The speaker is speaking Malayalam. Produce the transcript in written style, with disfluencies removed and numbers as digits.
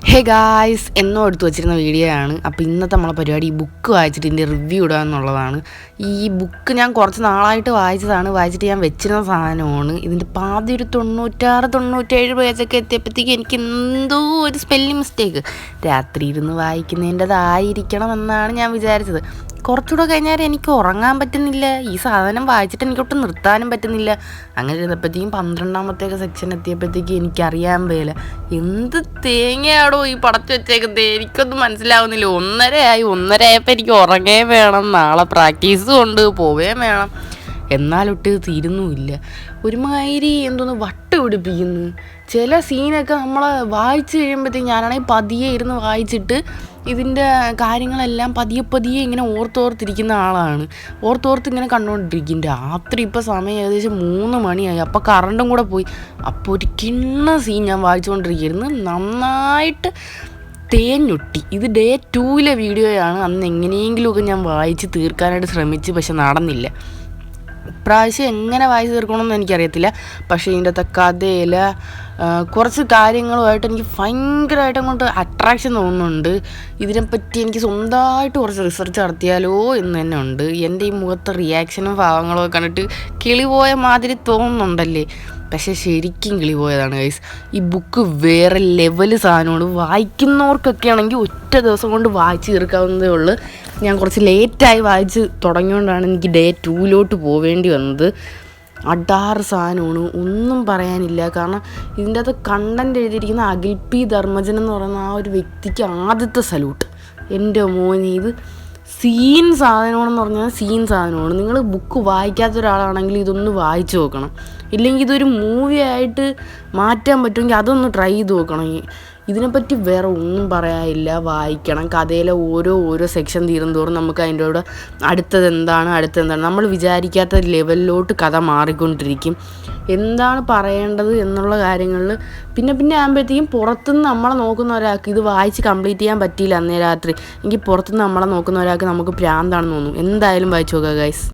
ഹേ ഗായ്സ് എന്നോ എടുത്തു വച്ചിരുന്ന വീഡിയോ ആണ്. അപ്പോൾ ഇന്നത്തെ നമ്മളെ പരിപാടി ഈ ബുക്ക് വായിച്ചിട്ട് ഇതിൻ്റെ റിവ്യൂ ഇടുക എന്നുള്ളതാണ്. ഈ ബുക്ക് ഞാൻ കുറച്ച് നാളായിട്ട് വായിച്ചിട്ട് ഞാൻ വെച്ചിരുന്ന സാധനമാണ്. ഇതിൻ്റെ പാതി ഒരു 96-97 പേജൊക്കെ എത്തിയപ്പോഴത്തേക്ക് എനിക്ക് എന്തോ ഒരു സ്പെല്ലിംഗ് മിസ്റ്റേക്ക് രാത്രി ഇരുന്ന് വായിക്കുന്നതിൻ്റെതായിരിക്കണം എന്നാണ് ഞാൻ വിചാരിച്ചത്. കുറച്ചുകൂടെ കഴിഞ്ഞാൽ എനിക്ക് ഉറങ്ങാൻ പറ്റുന്നില്ല, ഈ സാധനം വായിച്ചിട്ട് എനിക്കൊട്ടും നിർത്താനും പറ്റുന്നില്ല. അങ്ങനെ ഇരുന്നപ്പോഴത്തേക്കും 12ാമത്തെ സെക്ഷൻ എത്തിയപ്പോഴത്തേക്ക് എനിക്കറിയാൻ പോയില്ല എന്ത് തേങ്ങയാടോ ഈ പടച്ചു വെച്ചേക്കുന്നത്, എനിക്കൊന്നും മനസ്സിലാവുന്നില്ല. 1:30 എനിക്ക് ഉറങ്ങേ വേണം, നാളെ പ്രാക്ടീസും ഉണ്ട്, പോവുകയും വേണം. എന്നാലൊട്ട് തീരുന്നുമില്ല. ഒരുമാതിരി എന്തോന്ന് വട്ട് പിടിപ്പിക്കുന്നു. ചില സീനൊക്കെ നമ്മളെ വായിച്ച് കഴിയുമ്പോഴത്തേക്ക് ഞാനാണെങ്കിൽ പതിയെ ഇരുന്ന് വായിച്ചിട്ട് ഇതിൻ്റെ കാര്യങ്ങളെല്ലാം പതിയെ ഇങ്ങനെ ഓർത്തിരിക്കുന്ന ആളാണ്. ഓർത്ത് ഇങ്ങനെ കണ്ടുകൊണ്ടിരിക്കും. രാത്രി ഇപ്പോൾ സമയം ഏകദേശം 3 മണിയായി. അപ്പോൾ കറണ്ടും കൂടെ പോയി. അപ്പോൾ ഒരു കിണ്ണ സീൻ ഞാൻ വായിച്ചുകൊണ്ടിരിക്കുന്നു. നന്നായിട്ട് തേഞ്ഞൊട്ടി. ഇത് ഡേ 2 വീഡിയോയാണ്. അന്ന് എങ്ങനെയെങ്കിലുമൊക്കെ ഞാൻ വായിച്ച് തീർക്കാനായിട്ട് ശ്രമിച്ച്, പക്ഷെ നടന്നില്ല. ഇപ്രാവശ്യം എങ്ങനെ വായിച്ച് തീർക്കണമെന്ന് എനിക്കറിയത്തില്ല. പക്ഷേ ഇതിൻ്റെ അകത്തെ കഥയിൽ കുറച്ച് കാര്യങ്ങളുമായിട്ട് എനിക്ക് ഭയങ്കരമായിട്ട് അങ്ങോട്ട് അട്രാക്ഷൻ തോന്നുന്നുണ്ട്. ഇതിനെപ്പറ്റി എനിക്ക് സ്വന്തമായിട്ട് കുറച്ച് റിസർച്ച് നടത്തിയാലോ എന്ന് തന്നെ ഉണ്ട്. എൻ്റെ ഈ മുഖത്തെ റിയാക്ഷനും ഭാവങ്ങളും ഒക്കെ കണ്ടിട്ട് കിളിപോയ മാതിരി തോന്നുന്നുണ്ടല്ലേ, പക്ഷേ ശരിക്കും കിളിപോയതാണ് ഗൈസ്. ഈ ബുക്ക് വേറെ ലെവല് സാധനമാണ്. വായിക്കുന്നവർക്കൊക്കെ ആണെങ്കിൽ ഒറ്റ ദിവസം കൊണ്ട് വായിച്ച് തീർക്കാവുന്നതേ ഉള്ളൂ. ഞാൻ കുറച്ച് ലേറ്റായി വായിച്ച് തുടങ്ങിയോണ്ടാണ് എനിക്ക് ഡേ 2 പോവേണ്ടി വന്നത്. അടാറ് സാധനമാണ്, ഒന്നും പറയാനില്ല. കാരണം ഇതിൻ്റെ അകത്ത് കണ്ടൻറ് എഴുതിയിരിക്കുന്ന അഖിൽ പി ധർമ്മജൻ എന്ന് പറയുന്ന ആ ഒരു വ്യക്തിക്ക് ആദ്യത്തെ സല്യൂട്ട്. എൻ്റെ മോനെ, ഇത് സീൻ സാധനമാണെന്ന് പറഞ്ഞാൽ സീൻ സാധനമാണ്. നിങ്ങൾ ബുക്ക് വായിക്കാത്ത ഒരാളാണെങ്കിൽ ഇതൊന്ന് വായിച്ച് നോക്കണം. ഇല്ലെങ്കിൽ ഇതൊരു മൂവി ആയിട്ട് മാറ്റാൻ പറ്റുമെങ്കിൽ അതൊന്ന് ട്രൈ ചെയ്ത് നോക്കണം. ഇതിനെപ്പറ്റി വേറെ ഒന്നും പറയാനില്ല. വായിക്കണം. കഥയിലെ ഓരോ സെക്ഷൻ തീരുന്തോറും നമുക്ക് അതിൻ്റെ കൂടെ അടുത്തതെന്താണ് നമ്മൾ വിചാരിക്കാത്ത ലെവലിലോട്ട് കഥ മാറിക്കൊണ്ടിരിക്കും. എന്താണ് പറയേണ്ടത് എന്നുള്ള കാര്യങ്ങളിൽ പിന്നെ ആകുമ്പോഴത്തേക്കും പുറത്തുനിന്ന് നമ്മളെ നോക്കുന്ന ഒരാൾക്ക് ഇത് വായിച്ച് കംപ്ലീറ്റ് ചെയ്യാൻ പറ്റിയില്ല അന്നേ രാത്രി, എങ്കിൽ പുറത്തുനിന്ന് നമ്മളെ നോക്കുന്ന ഒരാൾക്ക് നമുക്ക് പ്രാന്താണെന്ന് തോന്നും. എന്തായാലും വായിച്ചു നോക്കുക ഗൈസ്.